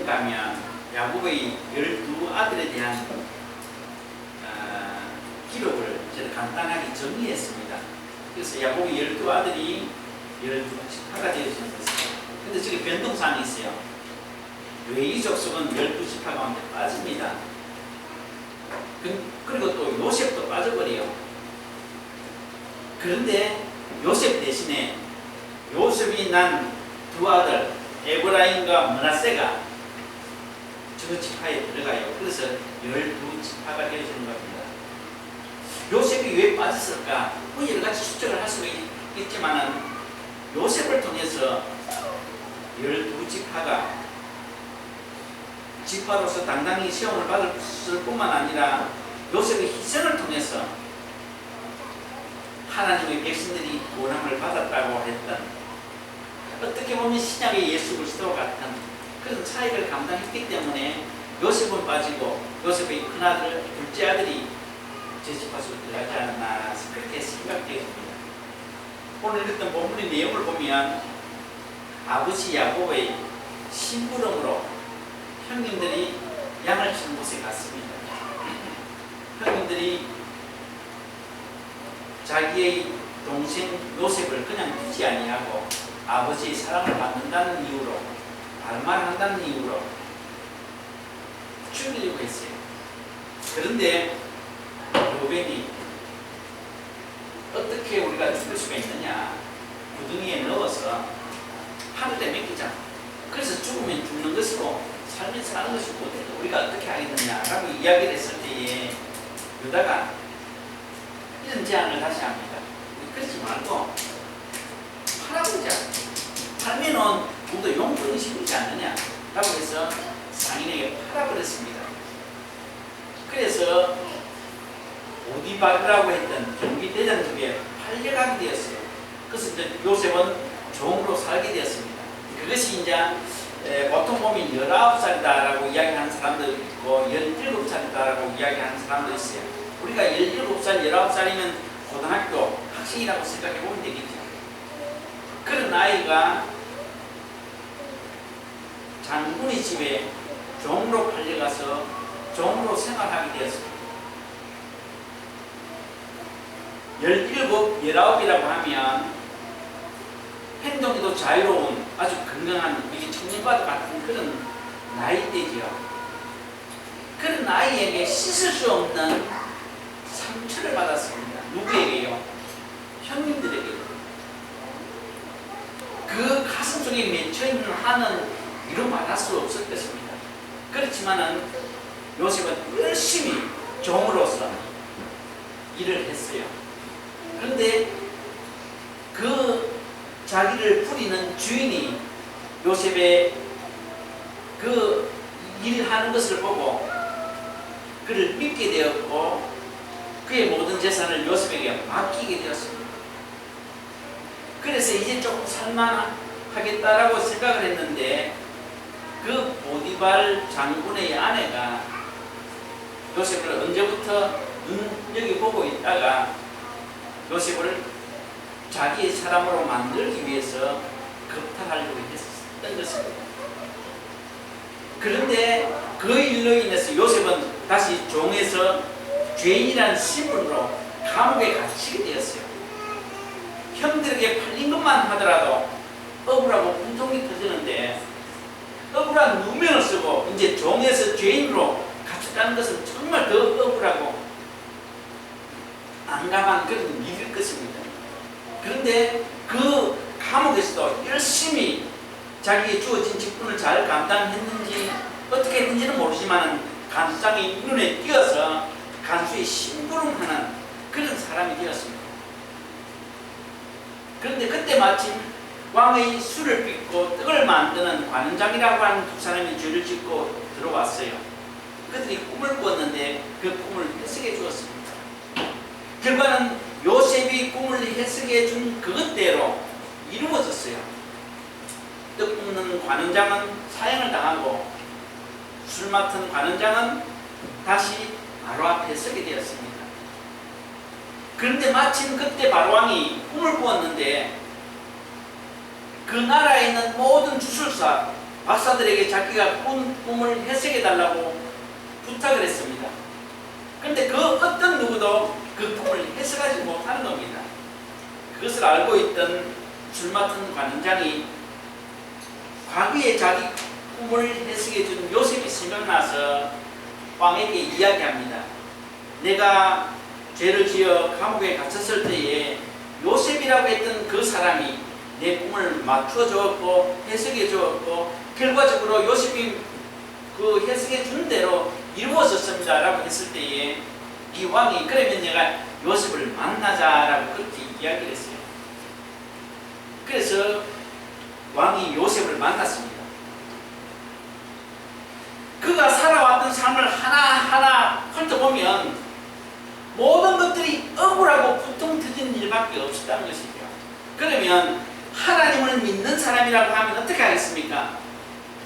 가면 야곱의 12아들에 대한 기록을 제가 간단하게 정리했습니다. 그래서 야곱의 12아들이 12지파가 되어지는 것이죠. 근데 저기 변동사항이 있어요. 레위 족속은 12지파 가운데 빠집니다. 그리고 또 요셉도 빠져버려요. 그런데 요셉 대신에 요셉이 난 두 아들 에브라임과 므낫세가 저 지파에 들어가요. 그래서 12지파가 되어지는 겁니다. 요셉이 왜 빠졌을까? 뭐 여러 가지 추측을 할 수가 있지만은 요셉을 통해서 12지파가 지파로서 당당히 시험을 받을 뿐만 아니라 요셉의 희생을 통해서 하나님의 백성들이 구원함을 받았다고 했던, 어떻게 보면 신약의 예수 그리스도와 같은 그런 차이를 감당했기 때문에 요셉은 빠지고 요셉의 큰아들, 둘째 아들이 제 지파 속에 들어가지 않았나 그렇게 생각되었습니다. 오늘 읽었던 본문의 내용을 보면 아버지 야곱의 심부름으로 형님들이 양을 치는 곳에 갔습니다. 형님들이 자기의 동생 요셉을 그냥 두지 아니하고 아버지의 사랑을 받는다는 이유로, 반말한다는 이유로 죽이려고 했어요. 그런데 르벤이 어떻게 우리가 죽일 수가 있느냐, 구덩이에 넣어서 하늘에 맡기자. 그래서 죽으면 죽는 것이고 살면 사는 것이고 우리가 어떻게 하겠느냐라고 이야기를 했을 때에 유다가 이런 제안을 다시 합니다. 그러지 말고 팔아보자. 팔면은 좀더 용돈이 생기지 않느냐 라고 해서 상인에게 팔아버렸습니다. 그래서 오디발이라고 했던 경비대장에게 팔려가게 되었어요. 그래서 이제 요셉은 종으로 살게 되었습니다. 그것이 이제 보통 보면 19살이다라고 이야기하는 사람도 있고 17살이다라고 이야기하는 사람도 있어요. 우리가 17살, 19살이면 고등학교 학생이라고 생각해 보면 되겠죠. 그런 아이가 장군의 집에 종으로 팔려가서 종으로 생활하게 되었습니다. 17, 19이라고 하면 행동에도 자유로운 아주 건강한 청년과도 같은 그런 나이대죠. 그런 아이에게 씻을 수 없는 상처를 받았습니다. 누구에게요? 형님들에게요. 그 가슴 속에 맺혀있는 한은 이루 말할 수 없을 것입니다. 그렇지만은 요셉은 열심히 종으로서 일을 했어요. 그런데 그 자기를 부리는 주인이 요셉의 그 일하는 것을 보고 그를 믿게 되었고 그의 모든 재산을 요셉에게 맡기게 되었습니다. 그래서 이제 조금 살만하겠다라고 생각을 했는데 그 보디발 장군의 아내가 요셉을 언제부터 눈여겨보고 있다가 요셉을 자기의 사람으로 만들기 위해서 겁탈하려고 했었던 것입니다. 그런데 그 일로 인해서 요셉은 다시 종에서 죄인이라는 신분으로 감옥에 갇히게 되었어요. 형들에게 팔린 것만 하더라도 억울하고 분통이 터지는데 억울한 누명을 쓰고 이제 종에서 죄인으로 갇혔다는 것은 정말 더 억울하고 난감한 그런 일일 것입니다. 그런데 그 감옥에서도 열심히 자기의 주어진 직분을 잘 감당했는지 어떻게 했는지는 모르지만 간수장이 눈에 띄어서 간수의 심부름하는 그런 사람이 되었습니다. 그런데 그때 마침 왕의 술을 빚고 떡을 만드는 관원장이라고 하는 두 사람이 죄를 짓고 들어왔어요. 그들이 꿈을 꾸었는데 그 꿈을 해석해 주었습니다. 결과는 요셉이 꿈을 해석해 준 그것대로 이루어졌어요. 떡 굽는 관원장은 사형을 당하고 술 맡은 관원장은 다시 바로 앞에 서게 되었습니다. 그런데 마침 그때 바로왕이 꿈을 꾸었는데 그 나라에 있는 모든 주술사 박사들에게 자기가 꾼 꿈을 해석해 달라고 부탁을 했습니다. 그런데 그 어떤 누구도 그 꿈을 해석하지 못하는 겁니다. 그것을 알고 있던 술 맡은 관원장이 과거에 자기 꿈을 해석해 준 요셉이 생각나서 왕에게 이야기합니다. 내가 죄를 지어 감옥에 갇혔을 때에 요셉이라고 했던 그 사람이 내 꿈을 맞춰 주었고 해석해 주었고 결과적으로 요셉이 그 해석해 준 대로 이루어졌습니다 라고 했을 때에 이 왕이 그러면 내가 요셉을 만나자라고 그렇게 이야기를 했어요. 그래서 왕이 요셉을 만났습니다. 그가 살아왔던 삶을 하나하나 훑어보면 모든 것들이 억울하고 부통 터지는 일밖에 없었다는 것이죠. 그러면 하나님을 믿는 사람이라고 하면 어떻게 하겠습니까?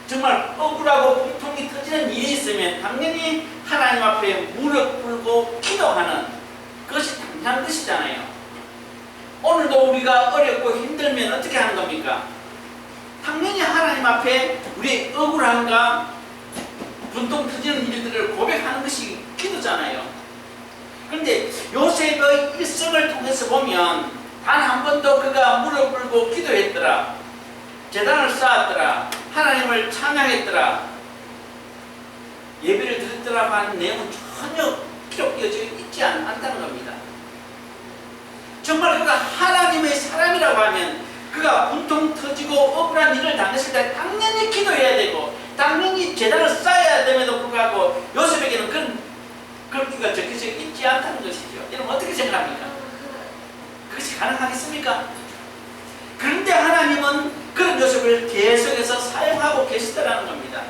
정말 억울하고 분통이 터지는 일이 있으면 당연히 하나님 앞에 무릎 꿇고 기도하는 그것이 당연한 것이잖아요. 오늘도 우리가 어렵고 힘들면 어떻게 하는 겁니까? 당연히 하나님 앞에 우리의 억울함과 분통 터지는 일들을 고백하는 것이 기도잖아요. 그런데 요셉의 일생을 통해서 보면 단 한 번도 그가 무릎 꿇고 기도했더라, 제단을 쌓았더라, 하나님을 찬양했더라, 예배를 드렸더라고 하는 내용은 전혀 기록되어져 있지 않다는 겁니다. 정말 그가 하나님의 사람이라고 하면 그가 분통 터지고 억울한 일을 당했을 때 당연히 기도해야 되고 당연히 제단을 쌓아야 됨에도 불구하고 요셉에게는 그런 기가 적혀져 있지 않다는 것이죠. 여러분 어떻게 생각합니까? 그것이 가능하겠습니까? 그런데 하나님은 그런 요셉을 계속해서 사용하고 계시다는 겁니다.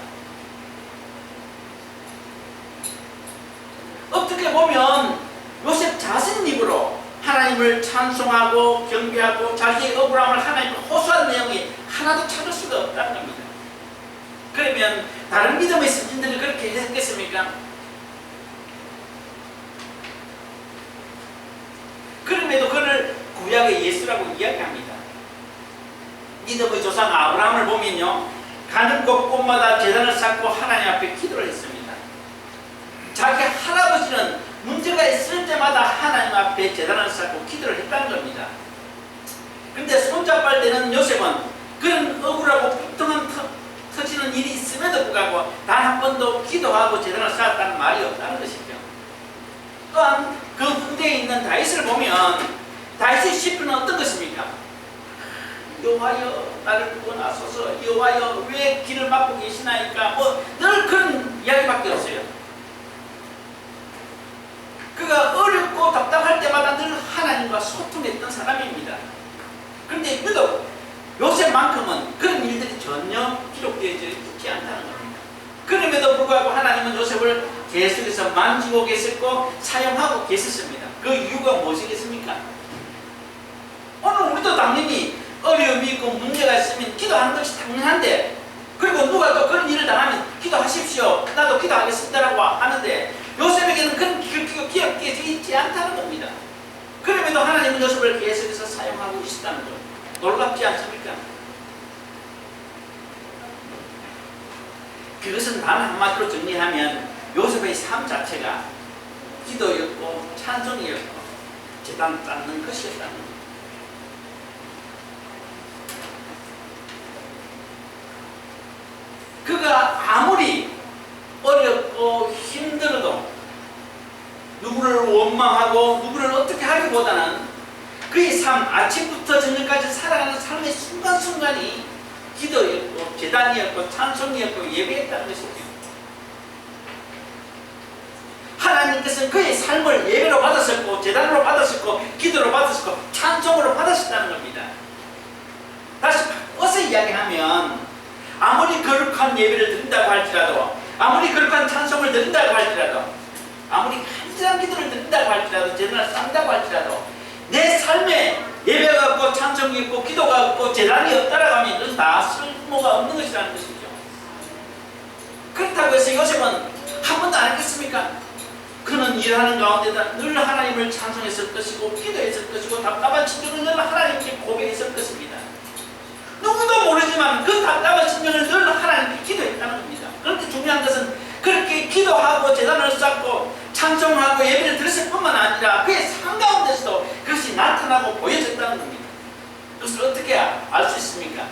어떻게 보면 요셉 자신 입으로 하나님을 찬송하고 경배하고 자기의 억울함을 하나님께 호소한 내용이 하나도 찾을 수가 없다는 겁니다. 그러면 다른 믿음의 선진들이 그렇게 했겠습니까? 그럼에도 그를 구약의 예수라고 이야기합니다. 믿음의 조상 아브라함을 보면요, 가는 곳곳마다 제단을 쌓고 하나님 앞에 기도를 했습니다. 자기 할아버지는 문제가 있을 때마다 하나님 앞에 제단을 쌓고 기도를 했다는 겁니다. 그런데 손잡을 때는 요셉은 그런 억울하고 불통한 터지는 일이 있음에도 불구하고 단 한 번도 기도하고 제단을 쌓았다는 말이 없다는 것이죠. 또한 그 군대에 있는 다윗을 보면 다윗의 시편은 어떤 것입니까? 여호와여 나를 구원하소서, 여호와여 왜 길을 막고 계시나이까, 늘 그런 이야기밖에 없어요. 그가 어렵고 답답할 때마다 늘 하나님과 소통했던 사람입니다. 그런데 유독 요셉만큼은 그런 일들이 전혀 기록되어져 있지 않다는 겁니다. 그럼에도 불구하고 하나님은 요셉을 계속해서 만지고 계셨고 사용하고 계셨습니다. 그 이유가 무엇이겠습니까? 오늘 우리도 당연히 어려움이 있고 문제가 있으면 기도하는 것이 당연한데, 그리고 누가 또 그런 일을 당하면 기도하십시오, 나도 기도하겠습니다라고 하는데 요셉에게는 그런 기록되어 있지 않다는 겁니다. 그럼에도 하나님은 요셉을 계속해서 사용하고 계시다는 것, 놀랍지 않습니까? 그것은 단 한마디로 정리하면 요셉의 삶 자체가 기도였고 찬송이었고 제단 쌓는 것이었다는 겁니다. 그가 아무리 어렵고 힘들어도 누구를 원망하고 누구를 어떻게 하기보다는 그의 삶, 아침부터 저녁까지 살아가는 삶의 순간순간이 기도였고 제단이었고 찬송이었고 예배였다는 것이죠. 하나님께서는 그의 삶을 예배로 받으셨고 제단으로 받으셨고 기도로 받으셨고 찬송으로 받으셨다는 겁니다. 다시 바꿔서 이야기하면 아무리 거룩한 예배를 드린다고 할지라도, 아무리 거룩한 찬송을 드린다고 할지라도, 아무리 간절한 기도를 드린다고 할지라도, 제단을 쌓는다고 할지라도 내 삶에 예배가 없고 찬송이 없고 기도가 없고 제단이 없다라고 하면 이것은 다 쓸모가 없는 것이라는 것이죠. 그렇다고 해서 요셉은 한 번도 안 했겠습니까? 그는 일하는 가운데다 늘 하나님을 찬송했을 것이고 기도했을 것이고 답답한 친구는 늘 하나님께 고백했을 것입니다. 누구도 모르지만 그 답답한 심령을 늘 하나님께 기도했다는 겁니다. 그런데 중요한 것은 그렇게 기도하고 제단을 쌓고 찬송하고 예배를 드렸을 뿐만 아니라 그의 삶 가운데서도 그것이 나타나고 보여졌다는 겁니다. 그것을 어떻게 알 수 있습니까?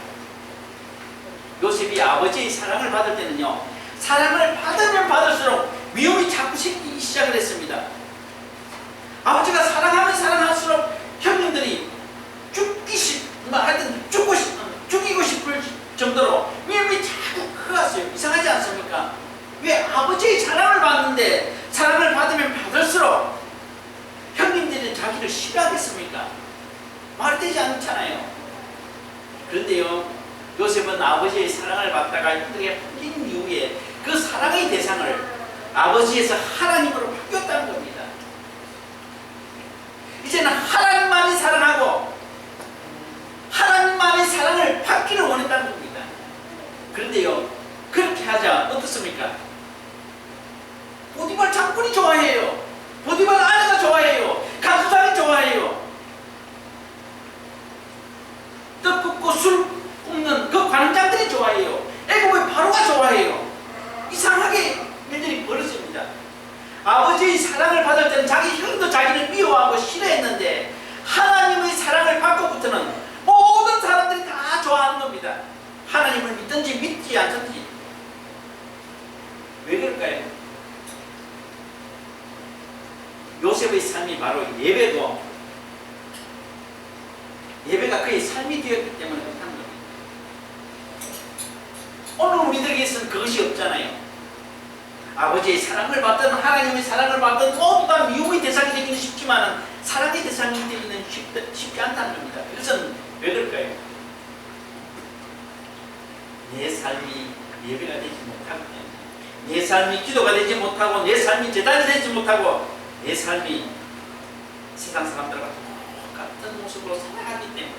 요셉이 아버지의 사랑을 받을 때는요, 사랑을 받으면 받을수록 미움이 자꾸 생기기 시작을 했습니다. 아버지가 사랑하면 사랑할수록 형님들이 죽이고 싶을 정도로 미움이 자꾸 커갔어요. 이상하지 않습니까? 왜 아버지의 사랑을 받는데 사랑을 받으면 받을수록 형님들이 자기를 싫어하겠습니까? 말되지 않잖아요. 그런데요, 요셉은 아버지의 사랑을 받다가 형들에게 바뀐 이후에 그 사랑의 대상을 아버지에서 하나님으로 바뀌었다는 겁니다. 이제는 하나님만이 사랑하고 하나님만의 사랑을 받기를 원했다는 겁니다. 그런데요, 그렇게 하자 어떻습니까? 보디발 장군이 좋아해요. 보디발 아내가 좋아해요. 간수장이 좋아해요. 떡 굽고 술 굽는 그 관장들이 좋아해요. 애국의 바로가 좋아해요. 이상하게 일들이 벌어집니다. 아버지의 사랑을 받을 때는 자기 형도 자기를 미워하고 싫어했는데 하나님의 사랑을 받고부터는 모든 사람들이 다 좋아하는 겁니다. 하나님을 믿든지 믿지 않든지. 왜 그럴까요? 요셉의 삶이 바로 예배가 그의 삶이 되었기 때문에 그렇다는 겁니다. 오늘 우리들에게서는 그것이 없잖아요. 아버지의 사랑을 받든 하나님의 사랑을 받든 모두 다 미움의 대상이 되기는 쉽지만 사랑의 대상이 되기는 쉽지 않다는 겁니다. 그것은 왜 그럴까요? 내 삶이 예배가 되지 못하기 때문에, 내 삶이 기도가 되지 못하고, 내 삶이 제단이 되지 못하고, 내 삶이 세상 사람들과 똑같은 모습으로 살아가기 때문에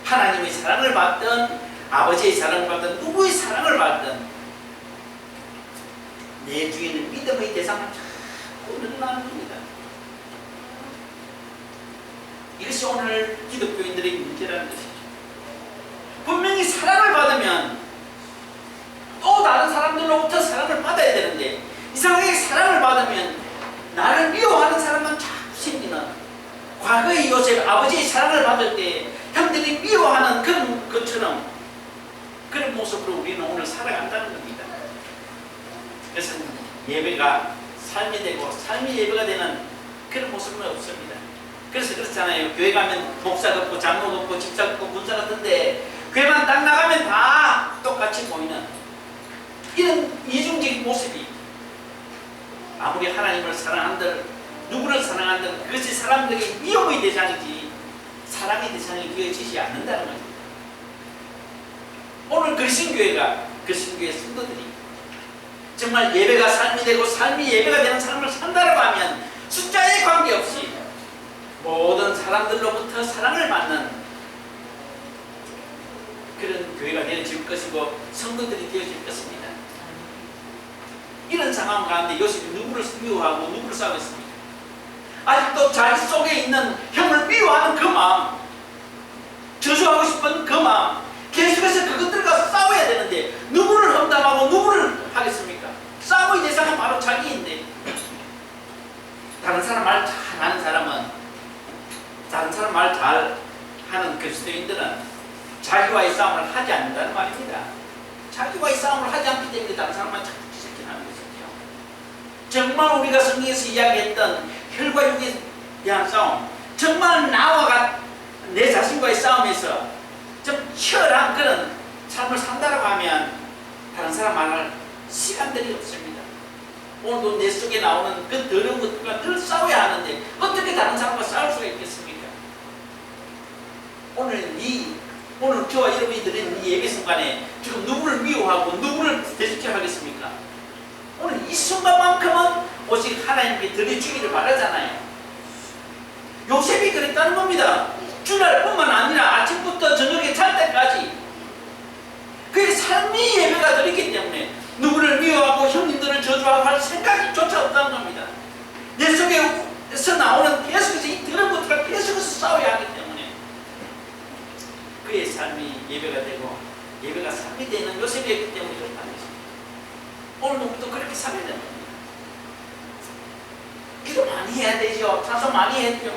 하나님의 사랑을 받든 아버지의 사랑을 받든 누구의 사랑을 받든 내 주위는 믿음의 대상을 자꾸 늘어나는 겁니다. 이것이 오늘 기독교인들의 문제라는 것이죠. 분명히 사랑을 받으면 또 다른 사람들로부터 사랑을 받아야 되는데 이상하게 사랑을 받으면 나를 미워하는 사람만 자꾸 생기는, 과거의 요셉 아버지의 사랑을 받을 때 형들이 미워하는 그런 것처럼 그런 모습으로 우리는 오늘 살아간다는 겁니다. 그래서 예배가 삶이 되고 삶이 예배가 되는 그런 모습은 없습니다. 그래서 그렇잖아요. 교회 가면 목사 같고 장로 같고 집사 같고 문사 같은데 교회만 딱 나가면 다 똑같이 보이는 이런 이중적인 모습이, 아무리 하나님을 사랑한들 누구를 사랑한들 그것이 사람들에게 미움의 대상이지 사랑의 대상이 되어지지 않는다는 겁니다. 오늘 그리스도교회가 그리스도교회 성도들이 정말 예배가 삶이 되고 삶이 예배가 되는 삶을 산다고 하면 숫자에 관계없이 모든 사람들로부터 사랑을 받는 그런 교회가 되어질 것이고 성도들이 되어질 것입니다. 이런 상황 가운데 요셉이 누구를 미워하고 누구를 싸우겠습니까? 아직도 자기 속에 있는 형을 미워하는 그 마음, 저주하고 싶은 그 마음, 계속해서 그것들과 싸워야 되는데 누구를 험담하고 누구를 하겠습니까? 싸움의 대상은 바로 자기인데 다른 사람 말 잘하는 사람은, 다른 사람 말 잘하는 그리스도인들은 자기와의 싸움을 하지 않는다는 말입니다. 자기와의 싸움을 하지 않기 때문에 다른 사람만 자꾸 지적하는 것이죠. 정말 우리가 성경에서 이야기했던 혈과 육에 대한 싸움, 정말 나와 내 자신과의 싸움에서 좀 치열한 그런 삶을 산다고 하면 다른 사람 말할 시간들이 없습니다. 오늘도 내 속에 나오는 그 더러운 것들과 늘 싸워야 하는데 어떻게 다른 사람과 싸울 수가 있겠습니까? 오늘 저와 여러분이 드린 이 예배 순간에 지금 누구를 미워하고 누구를 대적해 하겠습니까? 오늘 이 순간만큼은 오직 하나님께 드려주기를 바라잖아요. 요셉이 그랬다는 겁니다. 주날뿐만 아니라 아침부터 저녁에 잘 때까지 그의 삶이 예배가 드렸기 때문에 누구를 미워하고 형님들을 저주하고 할 생각이 조차 없다는 겁니다. 내 속에서 나오는 계속해서 이 더러운 것들과 계속해서 싸워야 하기 때문에 그의 있는 요셉이었기 때문에 그렇다는 것입니다. 오늘 누구도 그렇게 살아야 되는 겁니다. 기도 많이 해야 되죠. 찬송 많이 해야 되죠.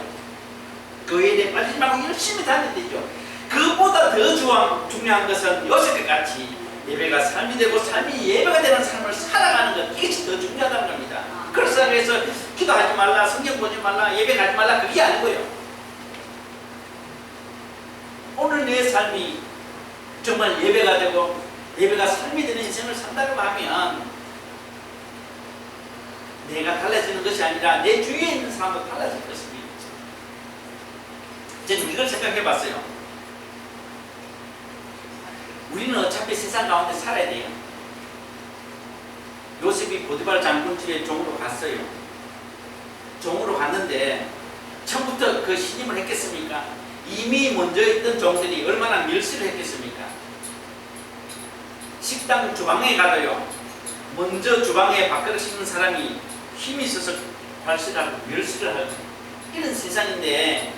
교회에 대해 빠지지 말고 열심히 다녀야 되죠. 그보다 더 중요한 것은 요셉과 같이 예배가 삶이 되고 삶이 예배가 되는 삶을 살아가는 것, 이것이 더 중요하다는 겁니다. 그래서 기도하지 말라, 성경 보지 말라, 예배 가지 말라, 그게 아니고요. 오늘 내 삶이 정말 예배가 되고 예배가 삶이 되는 인생을 산다고 하면 내가 달라지는 것이 아니라 내 주위에 있는 사람도 달라질 것입니다. 저는 이걸 생각해 봤어요. 우리는 어차피 세상 가운데 살아야 돼요. 요셉이 보디발 장군 집에 종으로 갔어요. 종으로 갔는데 처음부터 그 신임을 했겠습니까? 이미 먼저 있던 종들이 얼마나 멸시를 했겠습니까? 식당 주방에 가도요, 먼저 주방에 밥그릇 씻는 사람이 힘이 있어서 발실하고 멸시를 하고, 이런 세상인데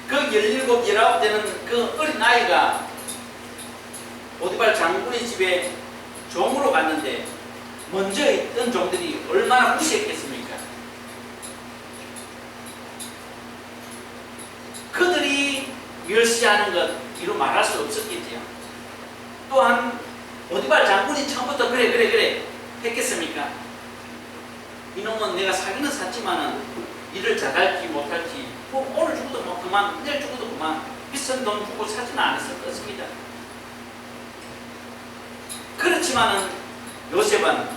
그 17, 19 되는 그 어린 아이가 보디발 장군의 집에 종으로 갔는데 먼저 있던 종들이 얼마나 무시했겠습니까? 그들이 멸시하는 것 이루 말할 수 없었겠지요. 또한 보디발 장군이 처음부터 그래 했겠습니까? 이놈은 내가 사기는 샀지만은 일을 잘할지 못할지 오늘 죽어도 뭐 그만, 내일 죽어도 그만, 비싼 돈 주고 사지는 않았을 것입니다. 그렇지만은 요셉은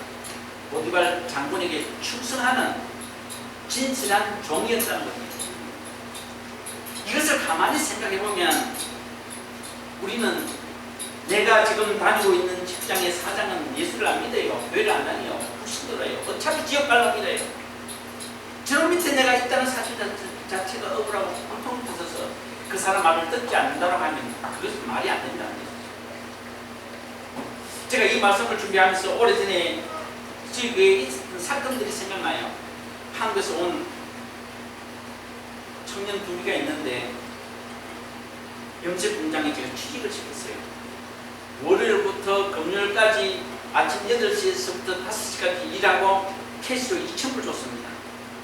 보디발 장군에게 충성하는 진실한 종이었다는 겁니다. 이것을 가만히 생각해 보면 우리는 내가 지금 다니고 있는 직장의 사장은 예수를 안 믿어요. 교회를 안 다녀요. 불신들어요. 어차피 지옥 갈라 믿어요. 저 밑에 내가 있다는 사실 자체가 억울하고 고통 터져서 그 사람 말을 듣지 않는다고 하면 그것은 말이 안 된다는 거죠. 제가 이 말씀을 준비하면서 오래전에 지역에 있었던 사건들이 생각나요. 한국에서 온 청년 두 개가 있는데 염색 공장에 제가 취직을 시켰어요. 월요일부터 금요일까지 아침 8시에서부터 5시까지 일하고 캐시로 2,000불 줬습니다.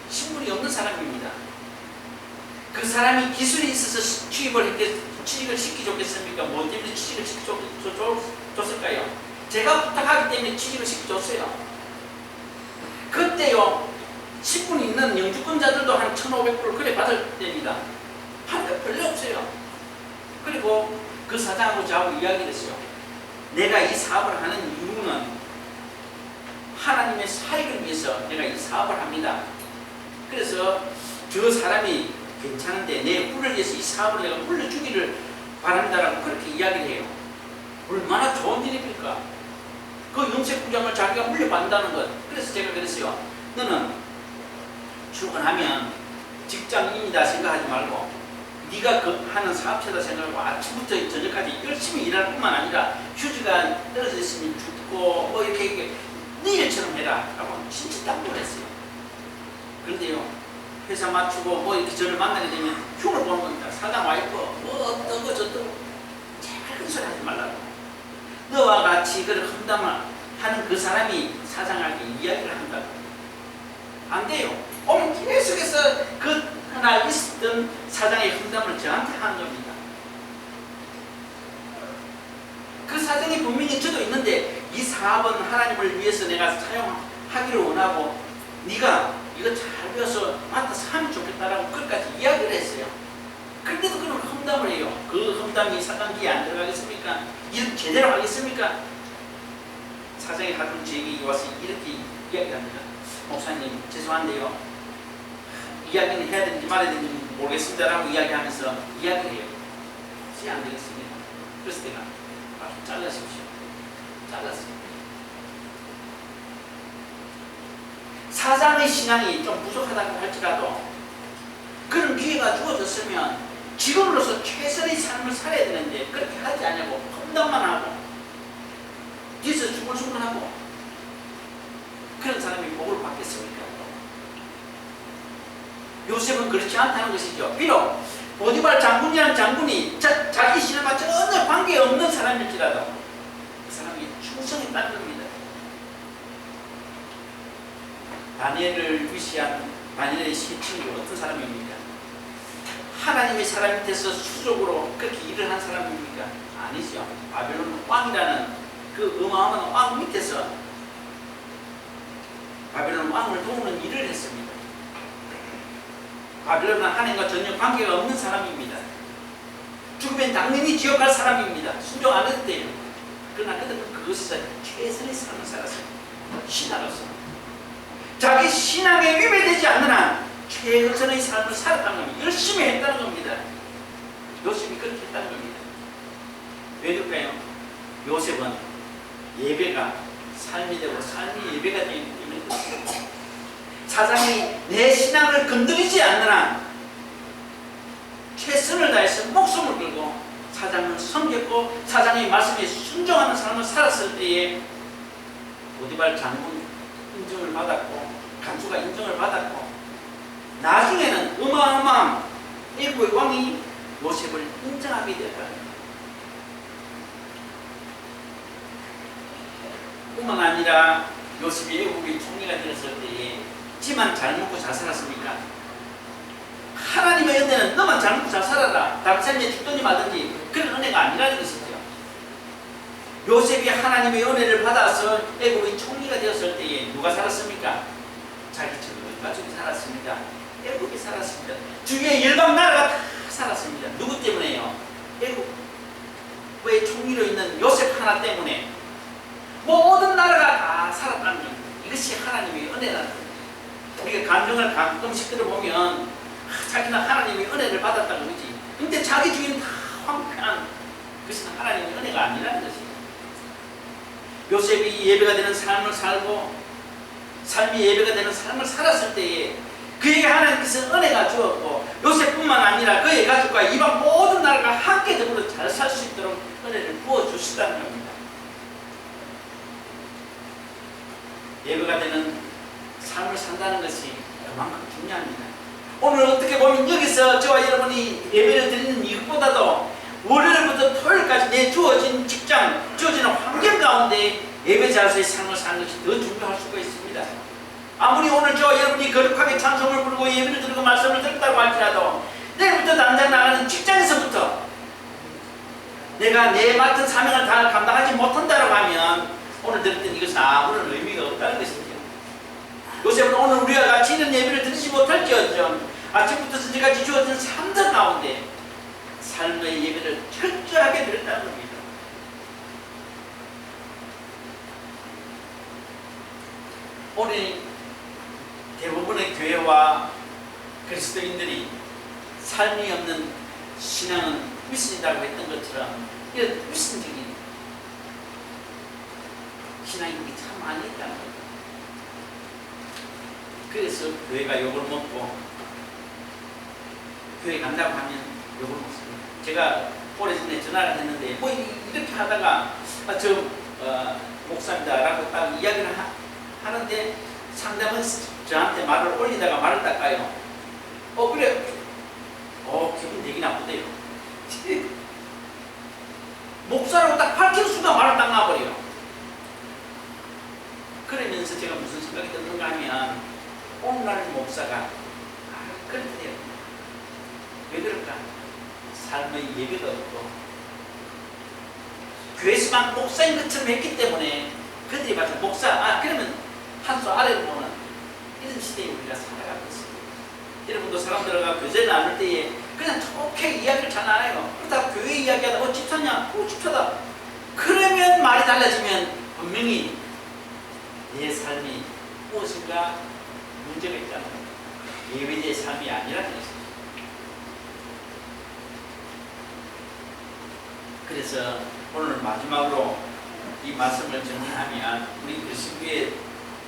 신분이 없는 사람입니다. 그 사람이 기술이 있어서 취직을 시켜줬겠습니까? 뭐 때문에 취직을 시켜줬을까요? 제가 부탁하기 때문에 취직을 시켜줬어요. 그때요, 신분 있는 영주권자들도 한 1,500불 그래 받을 때입니다. 하는데 별로 없어요. 그리고 그 사장하고 저하고 이야기를 했어요. 내가 이 사업을 하는 이유는 하나님의 사역을 위해서 내가 이 사업을 합니다. 그래서 저 사람이 괜찮은데 내 뿔을 위해서 이 사업을 내가 물려주기를 바란다라고 그렇게 이야기를 해요. 얼마나 좋은 일입니까? 그 염색공장을 자기가 물려받는다는 것. 그래서 제가 그랬어요. 너는 출근하면 직장인이다 생각하지 말고 네가 그 하는 사업체다 생각하고 아침부터 저녁까지 열심히 일할 뿐만 아니라 휴지가 떨어져 있으면 죽고 뭐 이렇게 네 일처럼 해라 라고 진짜 당부를 했어요. 그런데요, 회사 마치고 뭐 이렇게 저를 만나게 되면 흉을 보는 겁니다. 사장 와이프 뭐 어떤 거 저떤 거 제발 큰 소리 하지 말라고. 너와 같이 그런 험담을 하는 그 사람이 사장에게 이야기를 한다고. 안 돼요. 오늘 계속해서 그 하나 있었던 사장의 험담을 저한테 하는 겁니다. 그 사장이 분명히 저도 있는데 이 사업은 하나님을 위해서 내가 사용하기를 원하고 네가 이거 잘 배워서 맡아서 하면 좋겠다라고 그것까지 이야기를 했어요. 그런데도 그런 험담을 해요. 그 험담이 사장 귀에 안 들어가겠습니까? 일 제대로 하겠습니까? 사장이 하루 저에게 와서 이렇게 이야기합니다. 목사님 죄송한데요, 이야기는 해야 되는지 말아야 되는지 모르겠습니다라고 이야기하면서 이야기를 해요. 혹시 안 되겠습니다. 그래서 내가 잘라십시오. 잘랐어요. 사장의 신앙이 좀 부족하다고 할지라도 그런 기회가 주어졌으면 직원으로서 최선의 삶을 살아야 되는데 그렇게 하지 않냐고 험담만 하고 뒤에서 중얼중얼하고 그런 사람이 복을 받겠습니까? 요셉은 그렇지 않다는 것이죠. 비록 보디발 장군이라는 장군이 자기 신앙과 전혀 관계없는 사람일지라도 한다는 겁니다. 다니엘을 위시한 다니엘의 친구 어떤 사람입니까? 하나님의 사람 밑에서 수적으로 그렇게 일을 한 사람입니까? 아니죠. 바벨론 왕이라는 그 어마어마한 왕 밑에서 바벨론 왕을 도우는 일을 했습니다. 바벨론은 하나님과 전혀 관계가 없는 사람입니다. 죽으면 당연히 지옥 갈 사람입니다. 순종 안 해도 돼요. 그러나 그들은 그것에서 최선의 삶을 살았어요. 신앙으로서 자기 신앙에 위배되지 않는 한 최선의 삶을 살았다는 겁니다. 열심히 했다는 겁니다. 요셉이 그렇게 했다는 겁니다. 왜 그럴까요? 요셉은 예배가 삶이 되고 삶이 예배가 되기 때문에 그렇습니다. 사장이 내 신앙을 건드리지 않는 한 최선을 다해서 목숨을 걸고 사장을 섬겼고 사장의 말씀에 순종하는 삶을 살았을 때에 보디발 장군 인정을 받았고 간수가 인정을 받았고 나중에는 어마어마한 애국의 왕이 요셉을 인정하게 되었다. 뿐만 아니라 요셉이 애국의 총리가 되었을 때에 지만 잘 먹고 잘 살았습니까? 하나님의 은혜는 너만 잘 먹고 잘 살아라. 다른 사람이 죽든지 말든지 그런 은혜가 아니라는 것이죠. 요셉이 하나님의 은혜를 받아서 애국의 총리가 되었을 때에 누가 살았습니까? 자기 전 가족이 살았습니다. 애국이 살았습니다. 주위에 열방 나라가 다 살았습니다. 누구 때문에요? 애국의 총리로 있는 요셉 하나 때문에 모든 나라가 다 살았다는 겁니다. 이것이 하나님의 은혜라는 겁니다. 우리가 감정을 가끔씩 들어보면 자기는 하나님의 은혜를 받았다는 거지. 근데 자기 주위는 다 황폐한 그것은 하나님의 은혜가 아니라는 것이에요. 요셉이 예배가 되는 삶을 살고 삶이 예배가 되는 삶을 살았을 때에 그에게 하나님께서 은혜가 주었고 요셉뿐만 아니라 그의 가족과 이방 모든 나라가 함께 더불어 잘 살 수 있도록 은혜를 부어주시다는 겁니다. 예배가 되는 삶을 산다는 것이 그만큼 중요합니다. 오늘 어떻게 보면 여기서 저와 여러분이 예배를 드리는 이것보다도 월요일부터 토요일까지 내 주어진 직장, 주어진 환경 가운데 예배 자세의 삶을 사는 것이 더 중요할 수가 있습니다. 아무리 오늘 저와 여러분이 거룩하게 찬송을 부르고 예배를 드리고 말씀을 듣는다고 할지라도 내일부터 당장 나가는 직장에서부터 내가 내 맡은 사명을 다 감당하지 못한다고 하면 오늘 들었던 이것은 아무런 의미가 없다는 것입니다. 요셉은 오늘 우리와 같이 이런 예배를 드리지 못할지언정 아침부터 현재까지 주어진 삶들 가운데 삶의 예배를 철저하게 드렸다는 겁니다. 오늘 대부분의 교회와 그리스도인들이 삶이 없는 신앙은 미신이라고 했던 것처럼 이런 미신적인 신앙이 참 많이 있다는 겁니다. 그래서 교회가 욕을 먹고 교회 간다고 하면 욕을 먹습니다. 제가 오래전에 전화를 했는데 뭐 이렇게 하다가 목사입니다 라고 딱 이야기를 하는데 상담은 저한테 말을 올리다가 말을 닦아요. 그래. 기분 되게 나쁘대요. 목사라고 딱 밝힌 순간 말을 딱 놔버려요. 그러면서 제가 무슨 생각이 드는가 하면 오늘날 목사가 그렇게 돼요. 왜 그럴까? 삶의 예배가 없고 교회에서만 목사인 것처럼 했기 때문에 그들이 봐서 목사, 그러면 한 수 아래로 보는 이런 시대에 우리가 살아가고 있습니다. 여러분도 사람들과 교제를 나눌 때에 그냥 좋게 이야기를 잘 나눠요. 그러다가 교회 이야기하다 집사냐? 집사다. 그러면 말이 달라지면 분명히 내 삶이 무엇인가 문제가 있다는 겁니다. 예배자의 삶이 아니라는 것입니다. 그래서 오늘 마지막으로 이 말씀을 정리하면 우리 그리스도의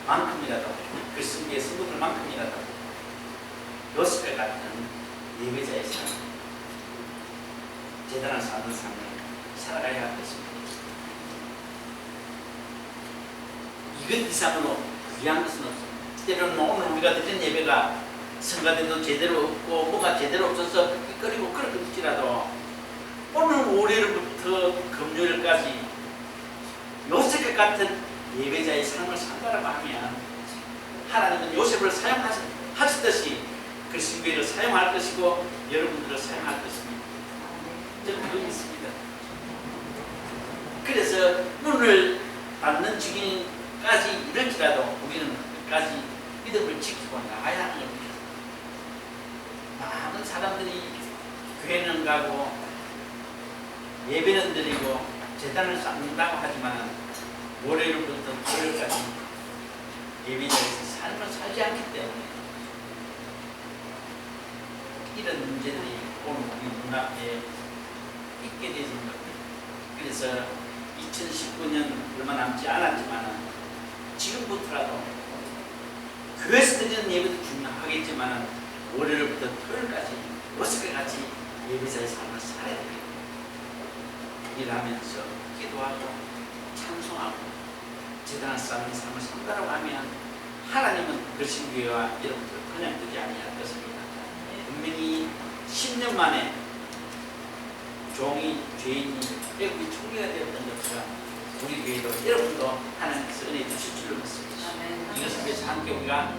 만큼이라도 그리스도의 성도들만큼이라도 요셉과 같은 예배자의 삶, 제단을 사는 삶을 살아가야 하겠습니다. 이것 이상으로 귀한 것은 없습니다. 때로는 오늘 우리가 드린 예배가 성가대도 제대로 없고 뭐가 제대로 없어서 삐거리고 그럴지라도 오늘 월요일부터 금요일까지 요셉과 같은 예배자의 삶을 산다라고 하면 하나님은 요셉을 사용하셨듯이 그 신비를 사용할 것이고 여러분들을 사용할 것입니다. 저는 그거 믿습니다. 그래서 문을 닫는 직인까지 이럴지라도 우리는 끝까지 믿음을 지키고 나가야 하는 겁니다. 많은 사람들이 교회는 가고 예배는 드리고 제단을 쌓는다고 하지만 월요일부터 토요일까지 예배자에서 삶을 살지 않기 때문에 이런 문제들이 오늘 우리 눈앞에 있게 되는 겁니다. 그래서 2019년 얼마 남지 않았지만 지금부터라도 교회에서 드리는 예배도 중요하겠지만 월요일부터 토요일까지 어떻게 같이 예배자의 삶을 살아야 됩니다. 일하면서 기도하고 찬송하고 제단을 쌓는 삶을 산다고 하면 하나님은 그 신교회와 여러분들 그냥 두지 아니할 것입니다. 분명히 10년 만에 종이 죄인이 애국이 총리가 되었던 것처럼 우리 교회도 여러분도 하나님께서 은혜 주실 줄로 믿습니다. 이것을 위해서 함께 우리가